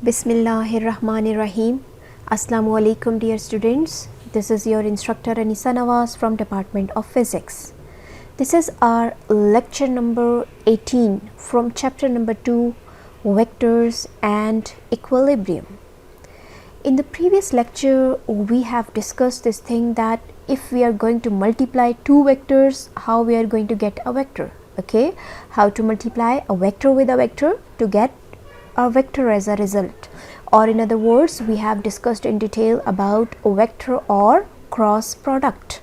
Bismillahirrahmanirrahim. Assalamu alaikum dear students. This is your instructor Anisa Nawaz from Department of Physics. This is our lecture number 18 from chapter number 2, Vectors and Equilibrium. In the previous lecture we have discussed this thing that if we are going to multiply two vectors, how we are going to get a vector. Okay, how to multiply a vector with a vector to get a vector as a result, or in other words we have discussed in detail about a vector or cross product.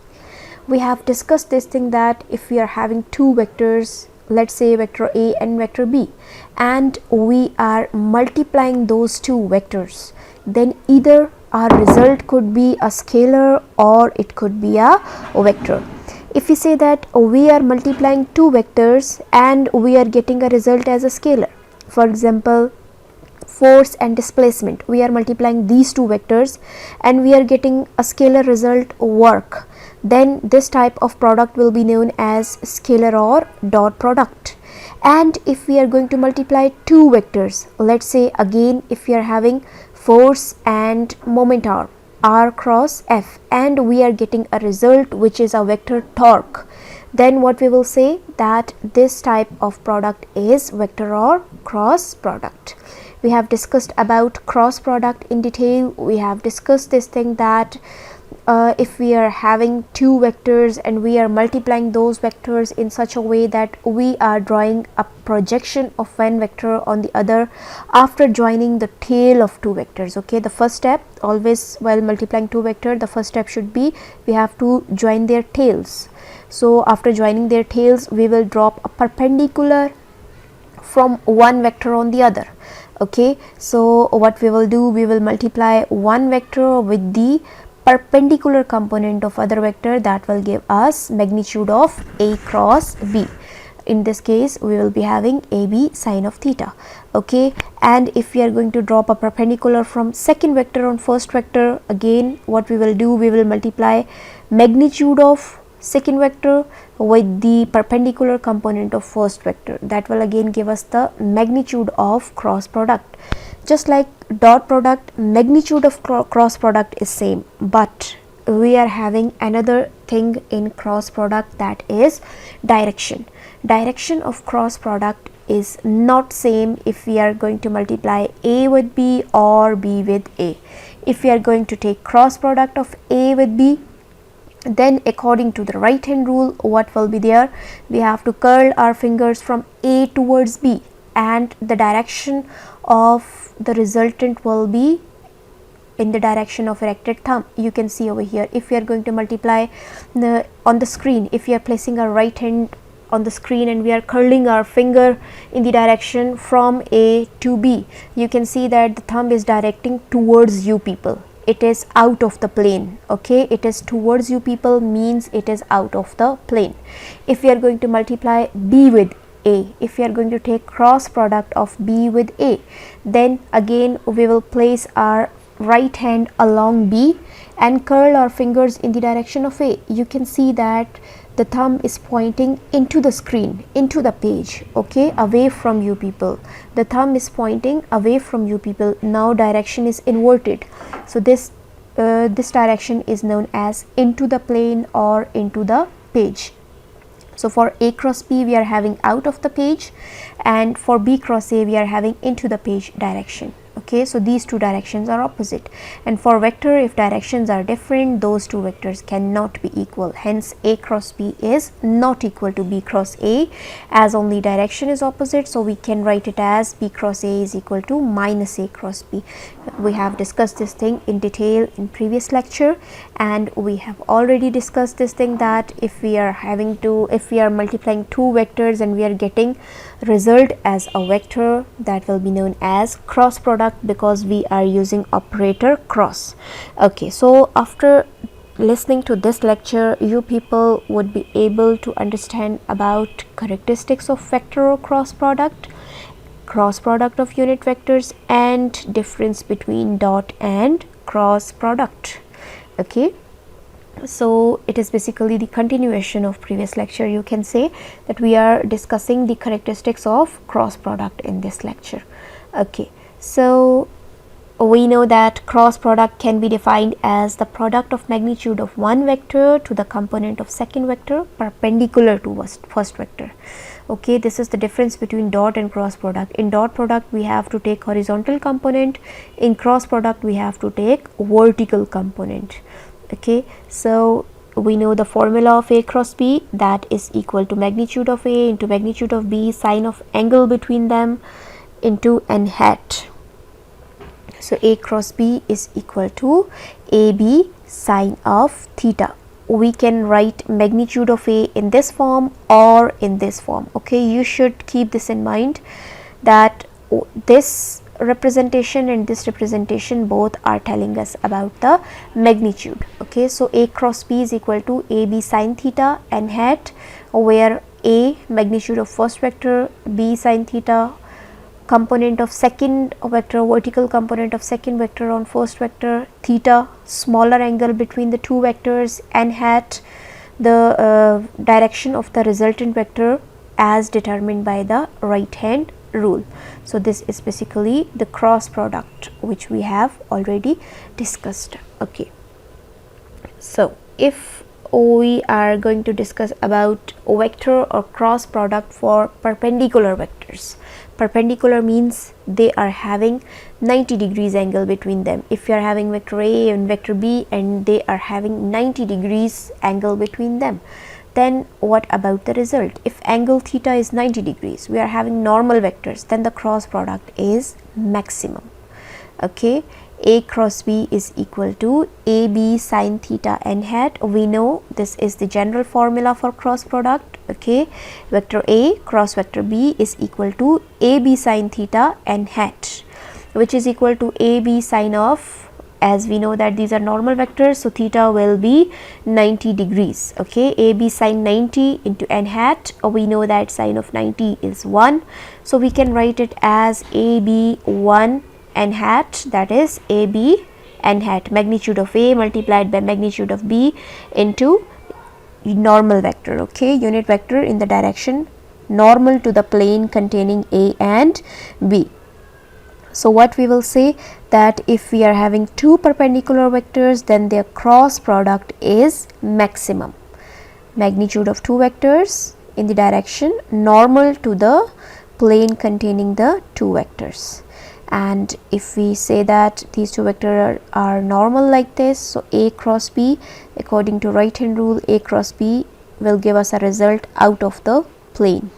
We have discussed this thing that if we are having two vectors, let's say vector A and vector B, and we are multiplying those two vectors, then either our result could be a scalar or it could be a vector. If we say that we are multiplying two vectors and we are getting a result as a scalar, for example force and displacement, we are multiplying these two vectors and we are getting a scalar result work, then this type of product will be known as scalar or dot product. And if we are going to multiply two vectors, let's say again if we are having force and moment r cross f, and we are getting a result which is a vector torque, then what we will say that this type of product is vector or cross product. We have discussed about cross product in detail. We have discussed this thing that if we are having two vectors and we are multiplying those vectors in such a way that we are drawing a projection of one vector on the other after joining the tail of two vectors. Okay, the first step always while multiplying two vectors, the first step should be we have to join their tails. So after joining their tails we will drop a perpendicular from one vector on the other. Okay, so what we will do, we will multiply one vector with the perpendicular component of other vector, that will give us magnitude of A cross B. In this case we will be having AB sine of theta. Okay, and if we are going to drop a perpendicular from second vector on first vector, again what we will do, we will multiply magnitude of second vector with the perpendicular component of first vector, that will again give us the magnitude of cross product. Just like dot product, magnitude of cross product is same, but we are having another thing in cross product, that is direction. Direction of cross product is not same if we are going to multiply A with B or B with A. If we are going to take cross product of A with B, then according to the right hand rule, what will be there, we have to curl our fingers from A towards B and the direction of the resultant will be in the direction of erected thumb. You can see over here, if we are going to multiply on the screen, if we are placing our right hand on the screen and we are curling our finger in the direction from A to B, you can see that the thumb is directing towards you people. It is out of the plane. Okay, it is towards you people means it is out of the plane. If we are going to multiply B with A, if we are going to take cross product of B with A, then again we will place our right hand along B and curl our fingers in the direction of A. You can see that the thumb is pointing into the screen, into the page, okay, away from you people. The thumb is pointing away from you people. Now direction is inverted, so this direction is known as into the plane or into the page. So for A cross B we are having out of the page, and for B cross A we are having into the page direction. Okay, so these two directions are opposite, and for vector if directions are different, those two vectors cannot be equal. Hence A cross B is not equal to B cross A, as only direction is opposite, so we can write it as B cross A is equal to minus A cross B. We have discussed this thing in detail in previous lecture, and we have already discussed this thing that if we are multiplying two vectors and we are getting result as a vector, that will be known as cross product, because we are using operator cross. Okay, so after listening to this lecture, you people would be able to understand about characteristics of vector or cross product of unit vectors, and difference between dot and cross product. Okay, so it is basically the continuation of previous lecture. You can say that we are discussing the characteristics of cross product in this lecture. Okay, so we know that cross product can be defined as the product of magnitude of one vector to the component of second vector perpendicular to first vector. Okay, this is the difference between dot and cross product. In dot product we have to take horizontal component, in cross product we have to take vertical component. Okay, so we know the formula of A cross B, that is equal to magnitude of A into magnitude of B sine of angle between them into n hat. So A cross B is equal to AB sine of theta. We can write magnitude of A in this form or in this form. Okay, you should keep this in mind that this representation and this representation both are telling us about the magnitude. Okay, so A cross B is equal to AB sine theta n hat, where A magnitude of first vector, B sine theta component of second vector, vertical component of second vector on first vector, theta smaller angle between the two vectors, n hat the direction of the resultant vector as determined by the right hand rule. So this is basically the cross product which we have already discussed. Okay, so if we are going to discuss about vector or cross product for perpendicular vectors. Perpendicular means they are having 90 degrees angle between them. If you are having vector A and vector B and they are having 90 degrees angle between them, then what about the result? If angle theta is 90 degrees, we are having normal vectors, then the cross product is maximum. Okay, A cross B is equal to AB sine theta n hat. We know this is the general formula for cross product. Okay, vector A cross vector B is equal to AB sine theta n hat, which is equal to AB sine of, as we know that these are normal vectors, so theta will be 90 degrees. Okay, AB sine 90 into n hat, we know that sine of 90 is 1, so we can write it as AB 1 n hat, that is AB n hat, magnitude of A multiplied by magnitude of B into normal vector. Okay, unit vector in the direction normal to the plane containing A and B. So what we will say that if we are having two perpendicular vectors, then their cross product is maximum. Magnitude of two vectors in the direction normal to the plane containing the two vectors. And if we say that these two vectors are normal like this, so A cross B, according to right hand rule, A cross B will give us a result out of the plane.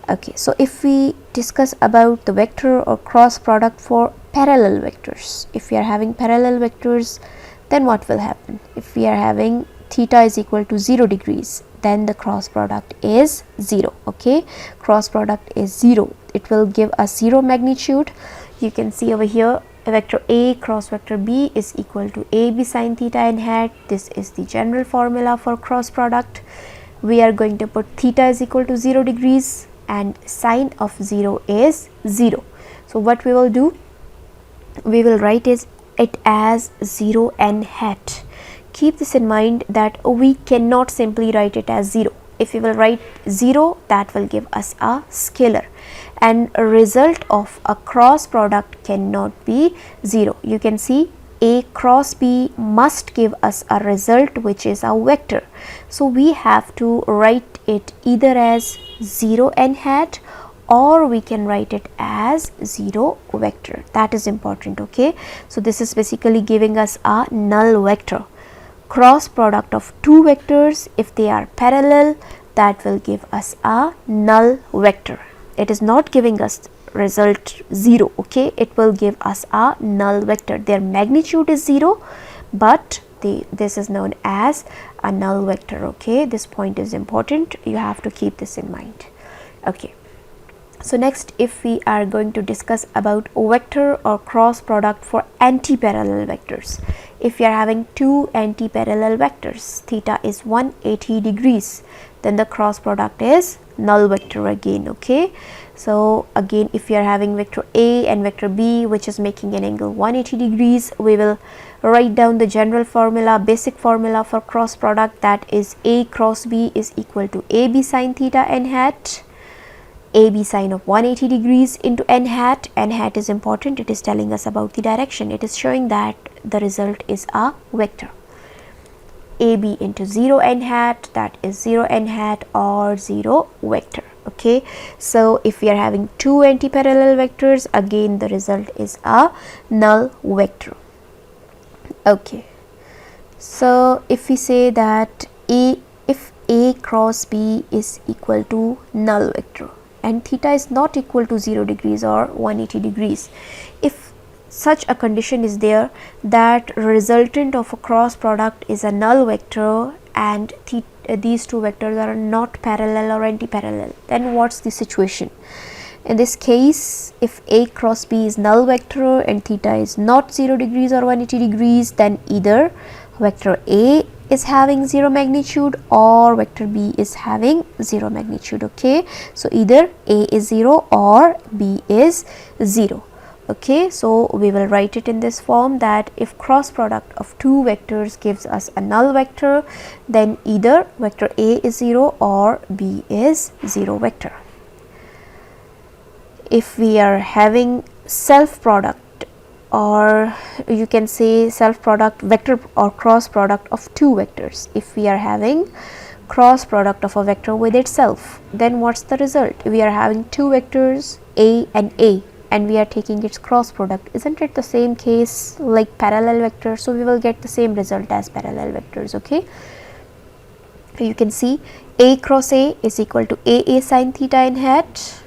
Okay, so if we discuss about the vector or cross product for parallel vectors, if we are having parallel vectors, then what will happen? If we are having theta is equal to 0 degrees, then the cross product is 0. Okay, cross product is 0. It will give us 0 magnitude. You can see over here vector A cross vector B is equal to AB sine theta n hat. This is the general formula for cross product. We are going to put theta is equal to 0 degrees and sine of 0 is 0. So what we will do, we will write it as 0 n hat. Keep this in mind that we cannot simply write it as 0. If we will write 0, that will give us a scalar, and a result of a cross product cannot be 0. You can see A cross B must give us a result which is a vector. So we have to write it either as 0 n hat or we can write it as 0 vector. That is important. Okay, so this is basically giving us a null vector. Cross product of two vectors, if they are parallel, that will give us a null vector. It is not giving us result 0. Okay, it will give us a null vector. Their magnitude is 0, but this is known as a null vector. Okay, this point is important. You have to keep this in mind. Okay, so next, if we are going to discuss about vector or cross product for anti-parallel vectors. If you are having two anti-parallel vectors, theta is 180 degrees, then the cross product is null vector again. Okay, so again, if you are having vector A and vector B which is making an angle 180 degrees, we will write down the general formula, basic formula for cross product, that is A cross B is equal to AB sine theta n hat. AB sine of 180 degrees into n hat. N hat is important, it is telling us about the direction, it is showing that the result is a vector. AB into 0 n hat, that is 0 n hat or 0 vector. Okay, so if we are having two anti-parallel vectors, again the result is a null vector. Okay, so if we say that if A cross B is equal to null vector and theta is not equal to 0 degrees or 180 degrees, if such a condition is there that resultant of a cross product is a null vector and these two vectors are not parallel or anti-parallel, then what's the situation? In this case, if A cross B is null vector and theta is not 0 degrees or 180 degrees, then either vector A is having 0 magnitude or vector B is having 0 magnitude. Okay, so either A is 0 or B is 0. Okay, so we will write it in this form that if cross product of two vectors gives us a null vector, then either vector A is 0 or B is 0 vector. If we are having self product, or you can say self product vector or cross product of two vectors, if we are having cross product of a vector with itself, then what's the result? We are having two vectors A and we are taking its cross product. Isn't it the same case like parallel vector? So we will get the same result as parallel vectors. Okay, so you can see A cross A is equal to AA sine theta n hat,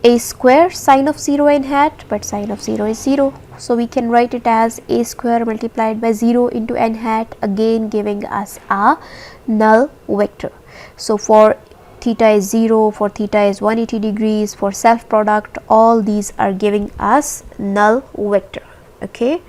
A square sine of 0 n hat, but sine of 0 is 0, so we can write it as A square multiplied by 0 into n hat, again giving us a null vector. So for theta is 0, for theta is 180 degrees, for self product, all these are giving us null vector. Okay,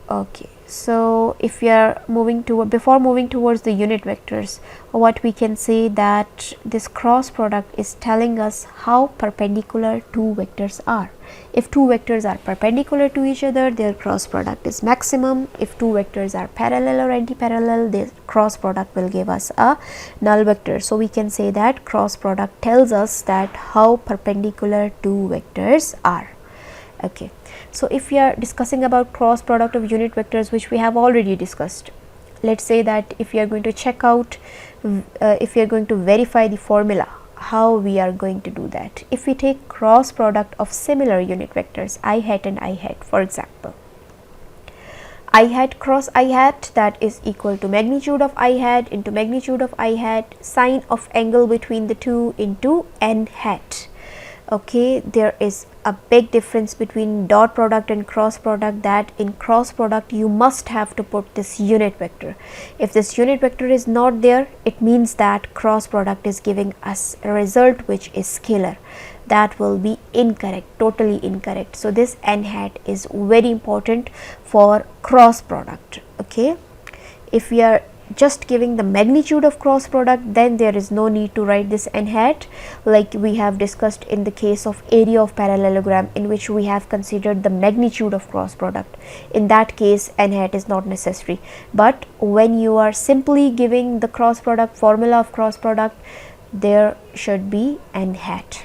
okay, so if we are moving to, before moving towards the unit vectors, what we can say that this cross product is telling us how perpendicular two vectors are. If two vectors are perpendicular to each other, their cross product is maximum. If two vectors are parallel or anti-parallel, their cross product will give us a null vector. So we can say that cross product tells us that how perpendicular two vectors are. Okay, so if we are discussing about cross product of unit vectors, which we have already discussed, let's say that if we are going to check out, if we are going to verify the formula, how we are going to do that? If we take cross product of similar unit vectors I hat and I hat, for example, I hat cross I hat, that is equal to magnitude of I hat into magnitude of I hat, sine of angle between the two into n hat. Okay, there is a big difference between dot product and cross product, that in cross product you must have to put this unit vector. If this unit vector is not there, it means that cross product is giving us a result which is scalar. That will be incorrect, totally incorrect. So this n hat is very important for cross product. Okay, if we are just giving the magnitude of cross product, then there is no need to write this n hat, like we have discussed in the case of area of parallelogram, in which we have considered the magnitude of cross product. In that case n hat is not necessary, but when you are simply giving the cross product, formula of cross product, there should be n hat.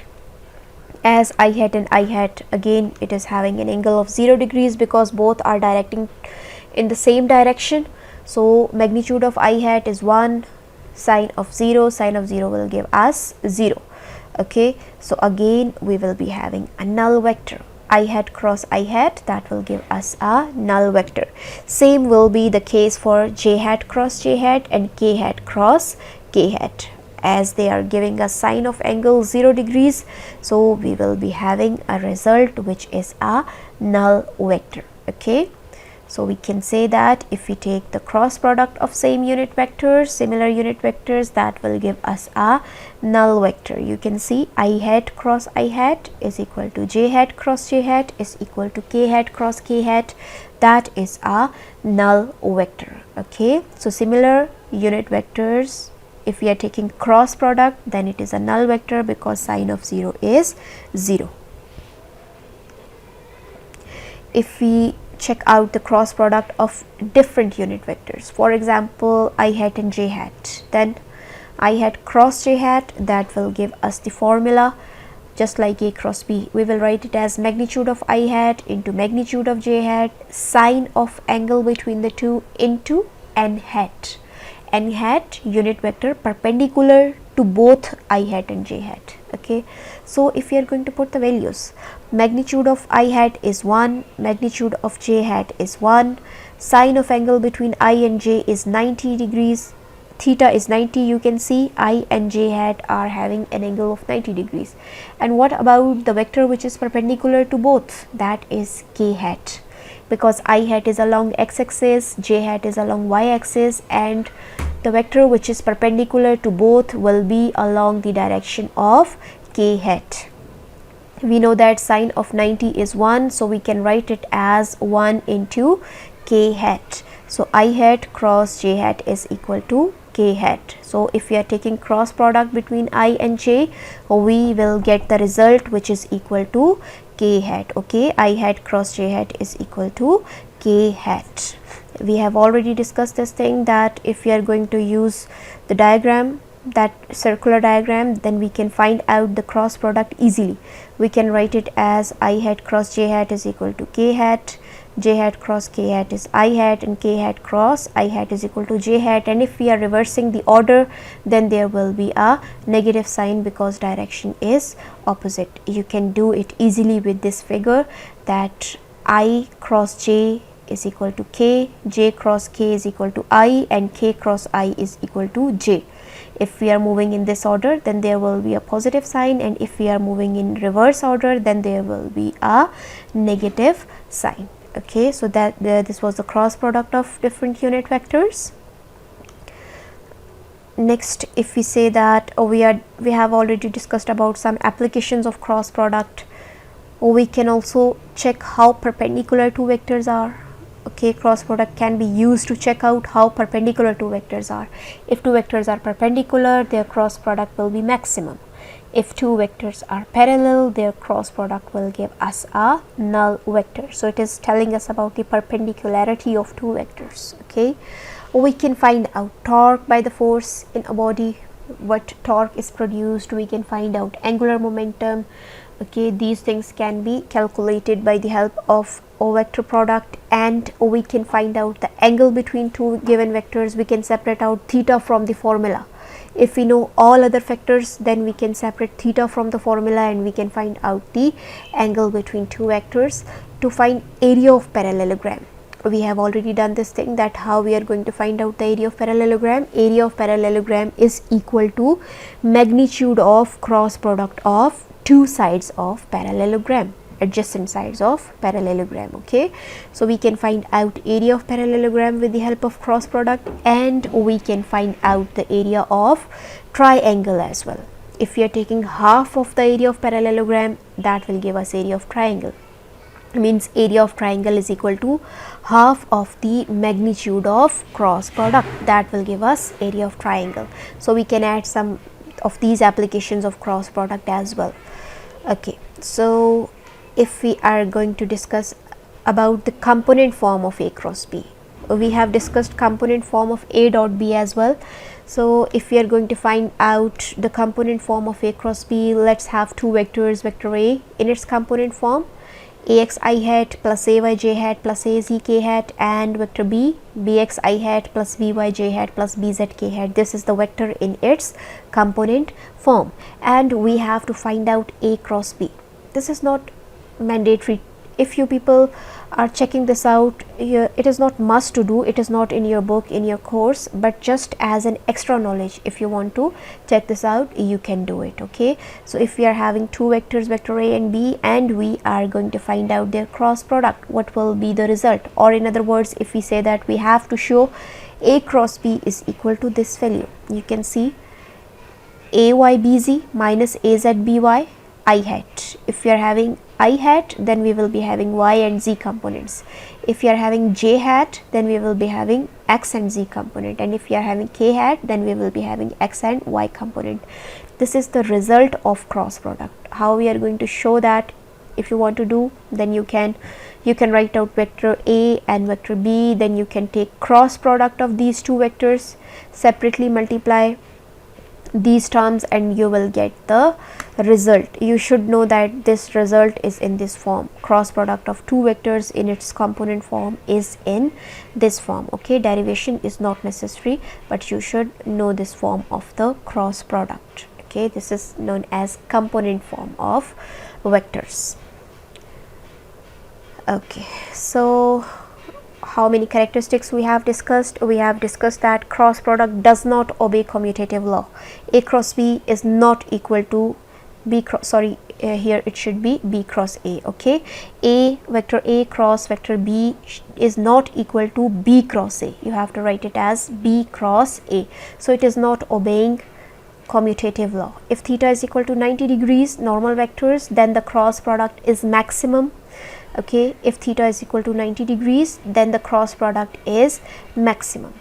As I hat and I hat, again it is having an angle of 0 degrees because both are directing in the same direction. So magnitude of I hat is 1, sine of 0 will give us 0. Okay, so again we will be having a null vector, I hat cross I hat, that will give us a null vector. Same will be the case for j hat cross j hat and k hat cross k hat, as they are giving us sine of angle 0 degrees, so we will be having a result which is a null vector. Okay, so we can say that if we take the cross product of same unit vectors, similar unit vectors, that will give us a null vector. You can see I hat cross I hat is equal to j hat cross j hat is equal to k hat cross k hat, that is a null vector. Okay, so similar unit vectors, if we are taking cross product, then it is a null vector because sine of 0 is 0. If we check out the cross product of different unit vectors, for example I hat and j hat, then I hat cross j hat, that will give us the formula just like A cross B. We will write it as magnitude of I hat into magnitude of j hat, sine of angle between the two into n hat. N hat unit vector perpendicular to both I hat and j hat. Okay, so if we are going to put the values, magnitude of I hat is 1, magnitude of j hat is 1, sine of angle between I and j is 90 degrees, theta is 90. You can see I and j hat are having an angle of 90 degrees. And what about the vector which is perpendicular to both? That is k hat, because I hat is along x-axis, j hat is along y-axis, and the vector which is perpendicular to both will be along the direction of k hat. We know that sine of 90 is 1, so we can write it as 1 into k hat. So I hat cross j hat is equal to k hat. So if we are taking cross product between I and j, we will get the result which is equal to k hat. Okay, I hat cross j hat is equal to k hat. We have already discussed this thing, that if we are going to use the diagram, that circular diagram, then we can find out the cross product easily. We can write it as I hat cross j hat is equal to k hat, j hat cross k hat is I hat, and k hat cross I hat is equal to j hat. And if we are reversing the order, then there will be a negative sign because direction is opposite. You can do it easily with this figure, that I cross j is equal to k, j cross k is equal to I, and k cross I is equal to j. If we are moving in this order, then there will be a positive sign, and if we are moving in reverse order, then there will be a negative sign. Okay, so that this was the cross product of different unit vectors. Next, if we say that we have already discussed about some applications of cross product, we can also check how perpendicular two vectors are. Okay, cross product can be used to check out how perpendicular two vectors are. If two vectors are perpendicular, their cross product will be maximum. If two vectors are parallel, their cross product will give us a null vector. So it is telling us about the perpendicularity of two vectors. Okay, we can find out torque by the force in a body, what torque is produced. We can find out angular momentum. Okay, these things can be calculated by the help of a vector product, and we can find out the angle between two given vectors. We can separate out theta from the formula. If we know all other factors, then we can separate theta from the formula, and we can find out the angle between two vectors. To find area of parallelogram, we have already done this thing, that how we are going to find out the area of parallelogram. Area of parallelogram is equal to magnitude of cross product of two sides of parallelogram, adjacent sides of parallelogram. Okay, so we can find out area of parallelogram with the help of cross product, and we can find out the area of triangle as well. If we are taking half of the area of parallelogram, that will give us area of triangle. Means area of triangle is equal to half of the magnitude of cross product, that will give us area of triangle. So we can add some of these applications of cross product as well. Okay, so if we are going to discuss about the component form of A cross B, we have discussed component form of A dot B as well. So if we are going to find out the component form of A cross B, let's have two vectors, vector A in its component form, ax I hat plus ay j hat plus az k hat, and vector B, bx I hat plus by j hat plus bz k hat. This is the vector in its component form, and we have to find out A cross B. This is not mandatory. If you people are checking this out, it is not must to do, it is not in your book, in your course, but just as an extra knowledge, if you want to check this out, you can do it. Okay, so if we are having two vectors, vector A and B, and we are going to find out their cross product, what will be the result? Or in other words, if we say that we have to show A cross B is equal to this value, you can see AYBZ minus AZBY I hat. If we are having I hat, then we will be having y and z components. If we are having j hat, then we will be having x and z component, and if we are having k hat, then we will be having x and y component. This is the result of cross product. How we are going to show that, if you want to do, then you can write out vector A and vector B, then you can take cross product of these two vectors, separately multiply these terms and you will get the result. You should know that this result is in this form. Cross product of two vectors in its component form is in this form. Okay, derivation is not necessary, but you should know this form of the cross product. Okay, this is known as component form of vectors. Okay, so how many characteristics we have discussed? We have discussed that cross product does not obey commutative law. A cross B is not equal to B cross, sorry, here it should be B cross A. Okay, A vector A cross vector B is not equal to B cross A. You have to write it as B cross A. So it is not obeying commutative law. If theta is equal to 90 degrees normal vectors, then the cross product is maximum. Okay, if theta is equal to 90 degrees, then the cross product is maximum.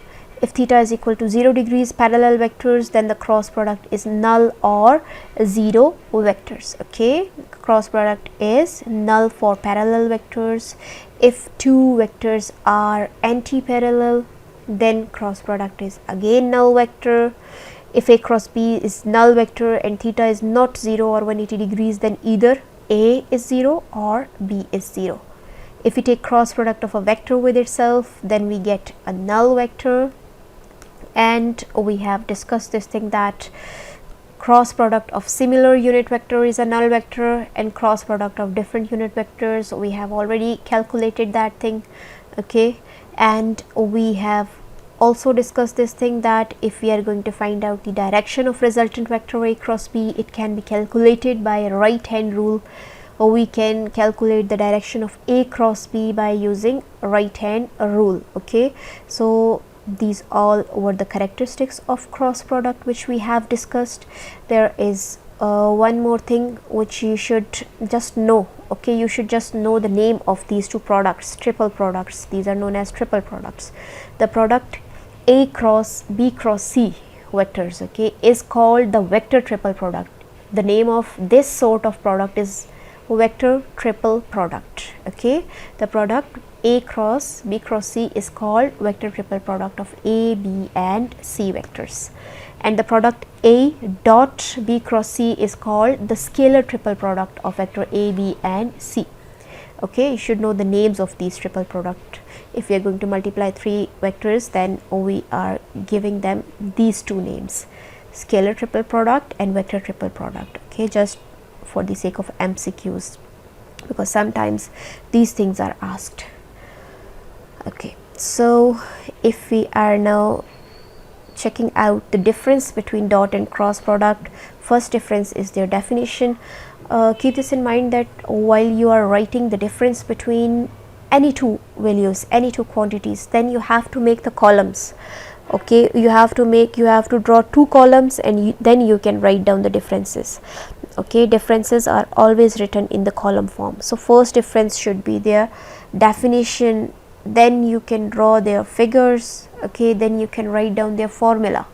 If theta is equal to 0 degrees parallel vectors, then the cross product is null or 0 vectors. Okay, cross product is null for parallel vectors. If two vectors are anti-parallel, then cross product is again null vector. If A cross B is null vector and theta is not 0 or 180 degrees, then either A is 0 or B is 0. If we take cross product of a vector with itself, then we get a null vector. And we have discussed this thing that cross product of similar unit vector is a null vector, and cross product of different unit vectors, we have already calculated that thing. Okay, and we have also discussed this thing that if we are going to find out the direction of resultant vector A cross B, it can be calculated by a right hand rule, or we can calculate the direction of A cross B by using right hand rule. Okay, so these all were the characteristics of cross product which we have discussed. There is one more thing which you should just know. Okay, you should just know the name of these two products, triple products. These are known as triple products. The product A cross B cross C vectors, okay, is called the vector triple product. The name of this sort of product is vector triple product. Okay, the product A cross B cross C is called vector triple product of A, B and C vectors, and the product A dot B cross C is called the scalar triple product of vector A, B and C. Okay, you should know the names of these triple product. If we are going to multiply three vectors, then we are giving them these two names, scalar triple product and vector triple product. Okay, just for the sake of MCQs, because sometimes these things are asked. Okay, so if we are now checking out the difference between dot and cross product, first difference is their definition. Keep this in mind that while you are writing the difference between any two values, any two quantities, then you have to make the columns. Okay, you have to draw two columns, and then you can write down the differences. Okay, differences are always written in the column form. So first difference should be their definition, then you can draw their figures. Okay, then you can write down their formula.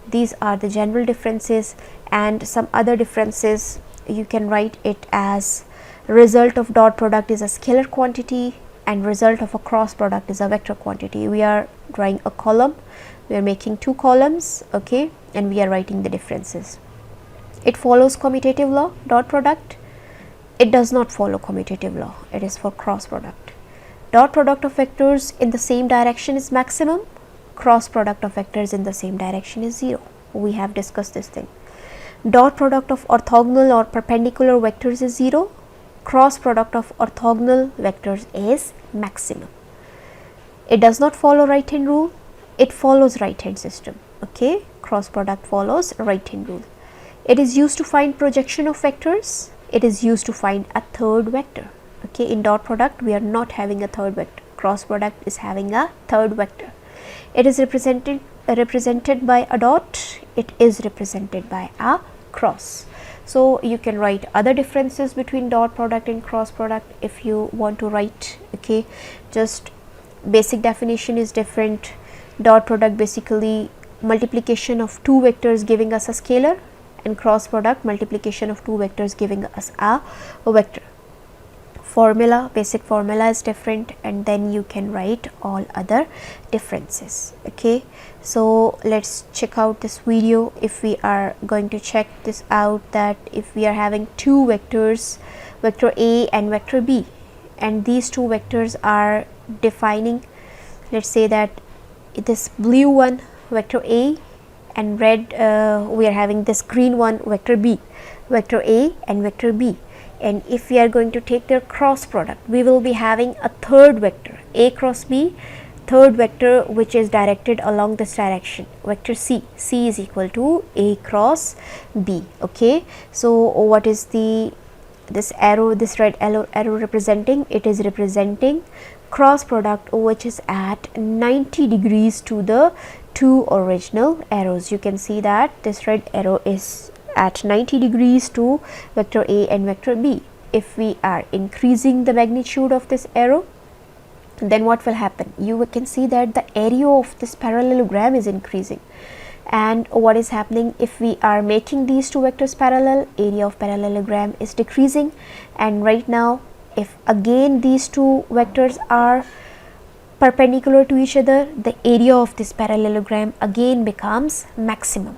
These are the general differences, and some other differences you can write it as result of dot product is a scalar quantity and result of a cross product is a vector quantity. We are drawing a column, we are making two columns. Okay, and we are writing the differences. It follows commutative law, dot product. It does not follow commutative law, it is for cross product. Dot product of vectors in the same direction is maximum, cross product of vectors in the same direction is 0. We have discussed this thing. Dot product of orthogonal or perpendicular vectors is 0, cross product of orthogonal vectors is maximum. It does not follow right hand rule, it follows right hand system. Okay, cross product follows right hand rule. It is used to find projection of vectors, it is used to find a third vector. Okay, in dot product we are not having a third vector, cross product is having a third vector. It is represented by a dot, it is represented by a cross. So you can write other differences between dot product and cross product if you want to write. Okay, just basic definition is different. Dot product basically multiplication of two vectors giving us a scalar, and cross product multiplication of two vectors giving us a vector. formula, basic formula is different, and then you can write all other differences. Okay, so let's check out this video. If we are going to check this out, that if we are having two vectors, vector A and vector B, and these two vectors are defining, let's say that this blue one vector A, and red we are having this green one vector B, vector A and vector B. And if we are going to take their cross product, we will be having a third vector A cross B, third vector which is directed along this direction, vector C. C is equal to A cross B. Okay, so what is this arrow, this red arrow representing? It is representing cross product which is at 90 degrees to the two original arrows. You can see that this red arrow is at 90 degrees to vector A and vector B. If we are increasing the magnitude of this arrow, then what will happen? You can see that the area of this parallelogram is increasing. And what is happening, if we are making these two vectors parallel, area of parallelogram is decreasing. And right now, if again these two vectors are perpendicular to each other, the area of this parallelogram again becomes maximum,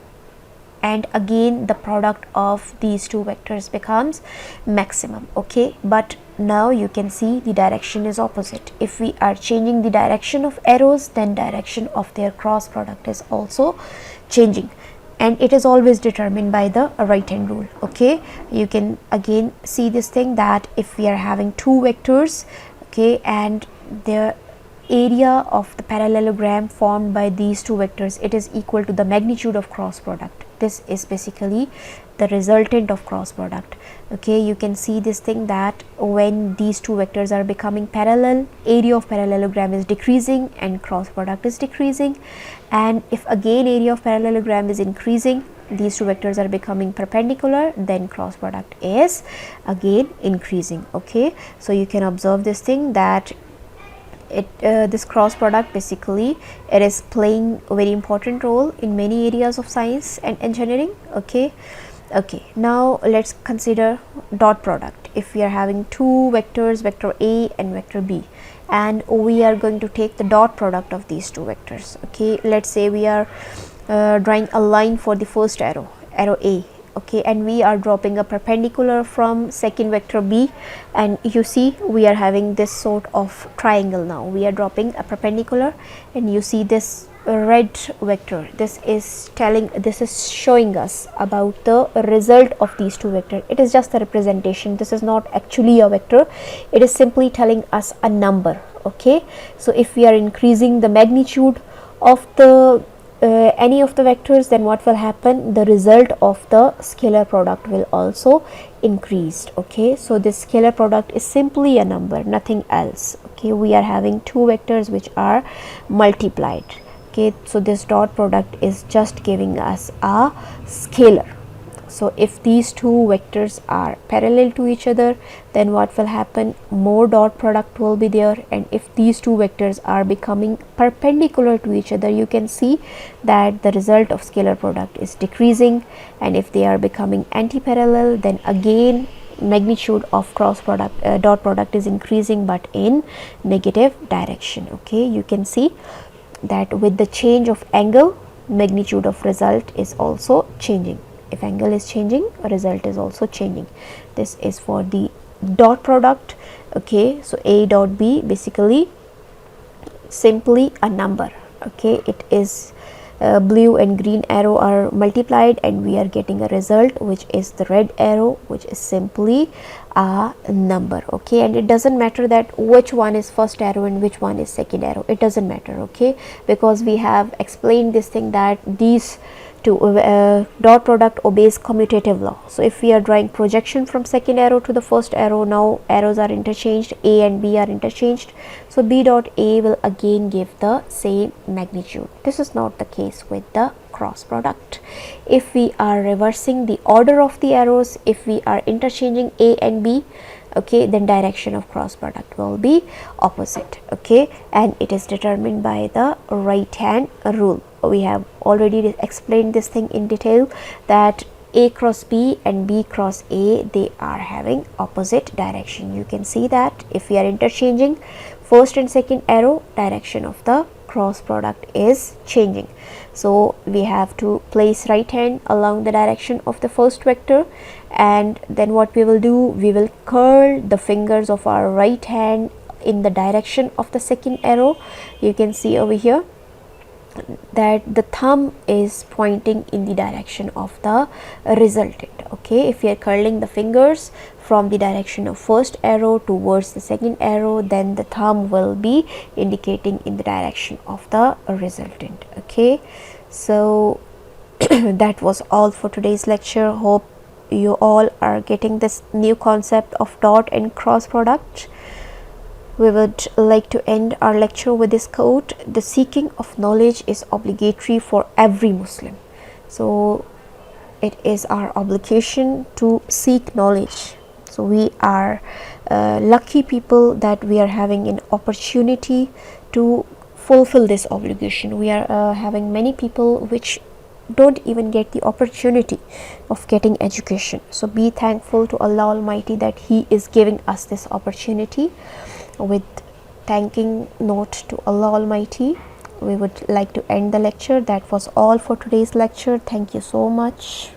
and again the product of these two vectors becomes maximum. Okay, but now you can see the direction is opposite. If we are changing the direction of arrows, then direction of their cross product is also changing, and it is always determined by the right hand rule. Okay, you can again see this thing, that if we are having two vectors, okay, and the area of the parallelogram formed by these two vectors, it is equal to the magnitude of cross product. This is basically the resultant of cross product. Okay, you can see this thing, that when these two vectors are becoming parallel, area of parallelogram is decreasing and cross product is decreasing. And if again area of parallelogram is increasing, these two vectors are becoming perpendicular, then cross product is again increasing. Okay, so you can observe this thing, that this cross product, basically it is playing a very important role in many areas of science and engineering. Okay, now let's consider dot product. If we are having two vectors, vector A and vector B, and we are going to take the dot product of these two vectors. Okay, let's say we are drawing a line for the first arrow A. Okay, and we are dropping a perpendicular from second vector B, and you see we are having this sort of triangle. Now we are dropping a perpendicular, and you see this red vector. This is showing us about the result of these two vectors. It is just a representation. This is not actually a vector. It is simply telling us a number. Okay, so if we are increasing the magnitude of the any of the vectors, then what will happen? The result of the scalar product will also increase. Okay, so this scalar product is simply a number, nothing else. Okay, we are having two vectors which are multiplied. Okay, so this dot product is just giving us a scalar. So if these two vectors are parallel to each other, then what will happen? More dot product will be there. And if these two vectors are becoming perpendicular to each other, you can see that the result of scalar product is decreasing. And if they are becoming anti-parallel, then again magnitude of cross product dot product is increasing, but in negative direction. Okay, you can see that with the change of angle, magnitude of result is also changing. If angle is changing, result is also changing. This is for the dot product. Okay, so A dot B, basically simply a number. Okay, it is blue and green arrow are multiplied, and we are getting a result which is the red arrow, which is simply a number. Okay, and it doesn't matter that which one is first arrow and which one is second arrow. It doesn't matter. Okay, because we have explained this thing, that these two dot product obeys commutative law. So if we are drawing projection from second arrow to the first arrow, now arrows are interchanged, A and B are interchanged, so B dot A will again give the same magnitude. This is not the case with the cross product. If we are reversing the order of the arrows, if we are interchanging A and B, okay, then direction of cross product will be opposite. Okay, and it is determined by the right hand rule. We have already explained this thing in detail, that A cross B and B cross A, they are having opposite direction. You can see that if we are interchanging first and second arrow, direction of the cross product is changing. So we have to place right hand along the direction of the first vector, and then what we will do, we will curl the fingers of our right hand in the direction of the second arrow. You can see over here that the thumb is pointing in the direction of the resultant. Okay, if we are curling the fingers from the direction of first arrow towards the second arrow, then the thumb will be indicating in the direction of the resultant. Okay, so that was all for today's lecture. Hope you all are getting this new concept of dot and cross product. We would like to end our lecture with this quote: the seeking of knowledge is obligatory for every Muslim. So it is our obligation to seek knowledge. So we are lucky people that we are having an opportunity to fulfill this obligation. We are having many people which don't even get the opportunity of getting education. So be thankful to Allah Almighty that He is giving us this opportunity. With thanking note to Allah Almighty, we would like to end the lecture. That was all for today's lecture. Thank you so much.